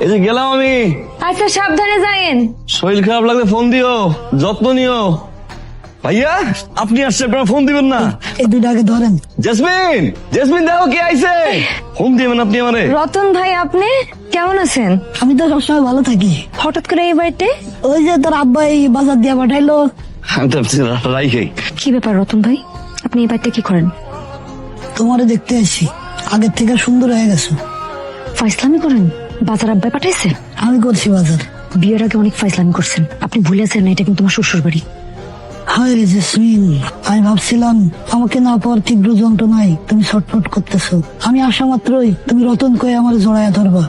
এই যে গেলাম আমি। আচ্ছা সাবধানে যায়েন। শরীর খারাপ লাগলে ফোন দিও, যত্ন নিও। ভাইয়া আপনি আসছে, আপনারা ফোন দিবেন না। এই দুইটা আগে ধরেন। জেসমিন, জেসমিন দেখো কে আইছে। ফোন দিবেন আপনি আমারে। রতন ভাই আপনি কেমন আছেন? আমি তো সবসময় ভালো থাকি। হঠাৎ করে এই বাড়িতে? ওই যে তোর আব্বা এই বাজার দিয়ে পাঠাইলো। আমি তো ভাবছি রাইখাই। কি ব্যাপার রতন ভাই, আপনি এই বাড়িতে কি করেন? তোমারে দেখতে আসছি, আগের থেকে সুন্দর হয়ে গেছো। ফাইসলামি করেন? বাজার আব্বাই পাঠাইছে? আমি করছি বাজার। বিয়ের আগে অনেক ফাইসলামি করছেন, আপনি ভুলে আছেন না এটা কিন্তু আমার শ্বশুর বাড়ি। হায় রে জেসমিন, আমি ভাবছিলাম আমাকে না পাওয়ার তীব্র যন্ত্রণায় তুমি ছটফট করতেছো। আমি আসা মাত্রই তুমি রতন কয়ে আমার জড়াইয়া ধরবা।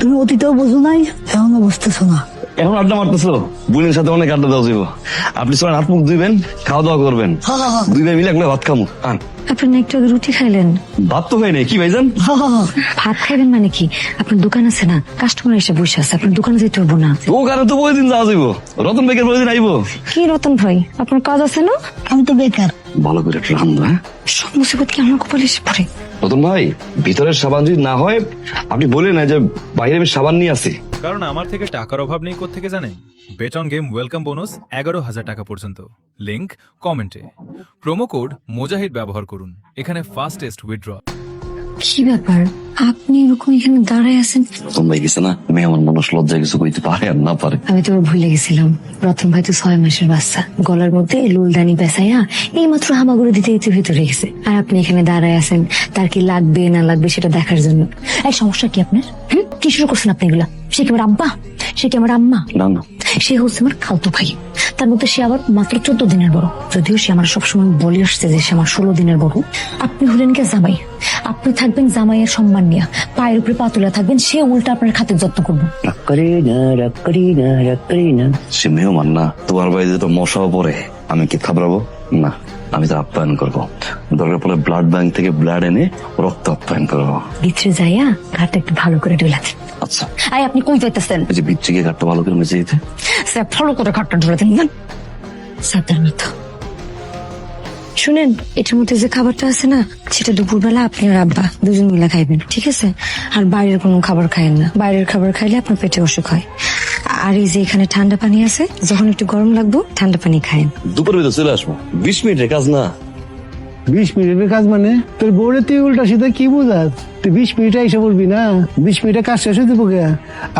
তুমি অতীতেও বোঝো নাই, এখনো বুঝতেছো না। এখন আড্ডা মারতেছো, বোনের সাথে অনেক আড্ডা দেওয়া যাবো। আপনি সবাই হাত মুখ ধুইবেন, খাওয়া দাওয়া করবেন। দুই ভাই মিলে একটা ভাত খামু। আপনি না একটু আগে রুটি খাইলেন। ভাত তো খাই নাই, কি ভাইজান? ভাত খাইবেন মানে কি? আপনার দোকান আছে না, কাস্টমার এসে বসে আছে, আপনার দোকানে যেতে হবো না। ও কারণে তো প্রতিদিন যাওয়া যাইব। রতন বেকের প্রতিদিন আইবো। কি রতন ভাই, আপনার কাজ আছে না? আমি তো বেকার। ভালো করে একটু রান্ধা। হ্যাঁ সব মুসিবত কি আমার কপালে এসে পড়ে? রতন ভাই, ভিতরের সাবান যদি না হয় আপনি বলে না যে বাইরে আমি সাবান নিয়ে আসি। কারণ আমার থেকে টাকার অভাব নেই। কোত্থেকে জানেন? Bet on game welcome bonus 11,000 টাকা পর্যন্ত। লিংক কমেন্টে। প্রোমো কোড মুজাহিদ ব্যবহার করুন। এখানে ফাস্টেস্ট উইথড্র। কি ব্যাপার, আপনি এরকম এখানে দাঁড়ায় আছেন? রতন ভাই গেছে না, মেহমান মানুষ লজ্জায় কিছু কইতে পারে আর না পারে। আমি তো ভুলে গেছিলাম, রতন ভাই তো 6 মাসের বাচ্চা, গলার মধ্যে লুলদানি বেসাইয়া এই মাত্র হামাগুড়ি দিতে দিতে ভিতরে গেছে, আর আপনি এখানে দাঁড়ায় আছেন তার কি লাগবে না লাগবে সেটা দেখার জন্য। এই সমস্যা কি আপনার? কি শুরু করছেন আপনি এগুলা? সে কি আমার আব্বা, সে কি আমার আম্মা? না না, সে হচ্ছে আমার খালতো ভাই, তার মধ্যে সে আবার মাত্র 14 দিনের বড়। যদিও সে আমার সবসময় বলে আসছে যে সে আমার 16 দিনের বড়। আপনি হলেন কে জামাই, আপনি থাকবেন জামাইয়ের সম্মান নিয়ে, পায়ের উপরে পাতুলা থাকবেন, সে উল্টা আপনার খাতের যত্ন করবো। রাগ করি না, রাগ করি না, রাগ করি না। সে মেহমান না, তোমার বাড়িতে তো মশাও পড়ে, আমি কি থাপড়াবো? না, আমি তো আপ্যায়ন করবো। দরকার পড়লে ব্লাড ব্যাংক থেকে ব্লাড এনে রক্ত আপ্যায়ন করবো। ভিতরে যাইয়া ঘাটটা একটু ভালো করে ডুলাতে। আচ্ছা, আই আপনি কই যাইতেছেন? এই যে বিচ্ছি গিয়ে ঘাটটা ভালো করে মেজে দিতে। স্যার ভালো করে ঘাটটা ডুলাতেন না সাদার মতো। শুনেন, এটার মধ্যে যে খাবারটা আছে না, সেটা দুপুরবেলা আপনি আর আব্বা দুজন মিলে খাইবেন, ঠিক আছে? আর বাইরের কোনো খাবার খাইেন না, বাইরের খাবার খাইলে আপনার পেটে অসুখ হয়। আর এই যে এখানে ঠান্ডা পানি আছে, যখন একটু গরম লাগবো ঠান্ডা পানি খায়েন। দুপুর ভিতরে চলে আসবো, 20 মিনিটের কাজ না। 20 মিনিটের কাজ মানে? তোর বউরে তুই উল্টা সিধা কি বুঝাস? তুই 20 মিনিটে এসে বলবি না 20 মিনিটে কাজ শেষ হয়ে যাবো গে?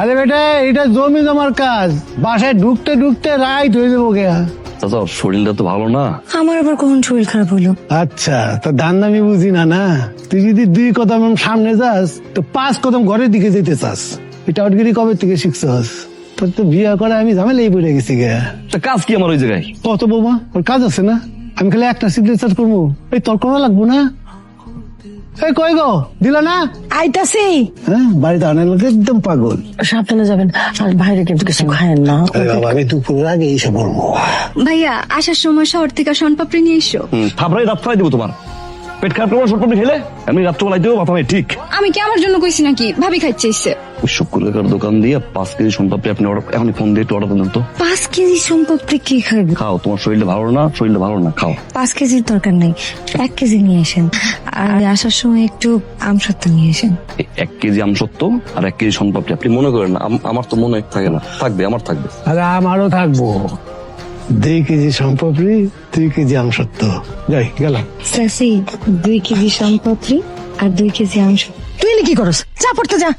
আরে বেটা, এটা জমি জমার কাজ, বাসায় ঢুকতে ঢুকতে রাইট হয়ে যাবো গে। চাচা শরীরটা তো ভালো না। আমার আবার কখন শরীর খারাপ হলো? আচ্ছা, তো ধান আমি বুঝি না। না, তুই যদি 2 কদম সামনে যাস তো 5 কদম ঘরের দিকে যেতে চাস। এটা আউটগিরি কবে থেকে শিখছস? তোর তো বিয়ে করে আমি ঝামেলাই পড়ে গেছি গে। তা কাজ কি আমার ওই জায়গায়? কত বৌমা, ওর কাজ আছে না? আমি খালি একটা সিগনেচার করবো, এই তোর করা লাগবো না? এই কই গো, দিল না? আইতাছি। হ্যাঁ, বাড়িতে আনার লোক একদম পাগল। সাবধানে যাবেন, আর বাইরে কিন্তু কিছু খায়েন না। আরে বাবা, আমি দুপুরের আগে এসে বলবো। ভাইয়া আসার সময় শহর থেকে শনপাপড়ি নিয়ে এসো। থাপড়াই রাত ফেলাই দেবো তোমার। পেট খারাপ করবো সব খেলে, আমি রাত্রবেলায় দেবো মাথা নাই ঠিক। আমি কি আমার জন্য কইছি নাকি? ভাবি খাইছে ইচ্ছে। ওই শুক্রকার দোকান দিয়ে 5 কেজি সোনপাপড়ি আপনি এখন ফোন দিয়ে একটু অর্ডার দেন তো। 5 কেজি সোনপাপড়ি কি খাইবে? খাও, তোমার শরীরটা ভালো না, শরীরটা ভালো না, খাও। 5 কেজির দরকার নেই, 1 কেজি নিয়ে আসেন। আর আসার সময় একটু আমসত্ত্ব নিয়ে আসেন। 1 কেজি আমসত্ত্ব আর 1 কেজি সোনপাপড়ি। আপনি মনে করেন না, আমার তো মনে থাকে না। থাকবে, আমার থাকবে। আরে আমারও থাকবো। 2 কেজি সম্পত্তি, 2 কেজি আমসত্ত্ব। যাই গেলাম। চাচি 2 কেজি সোনপাপড়ি আর 2 কেজি আমসত্ত্ব। তুই কি করস? যা পড়তে যা।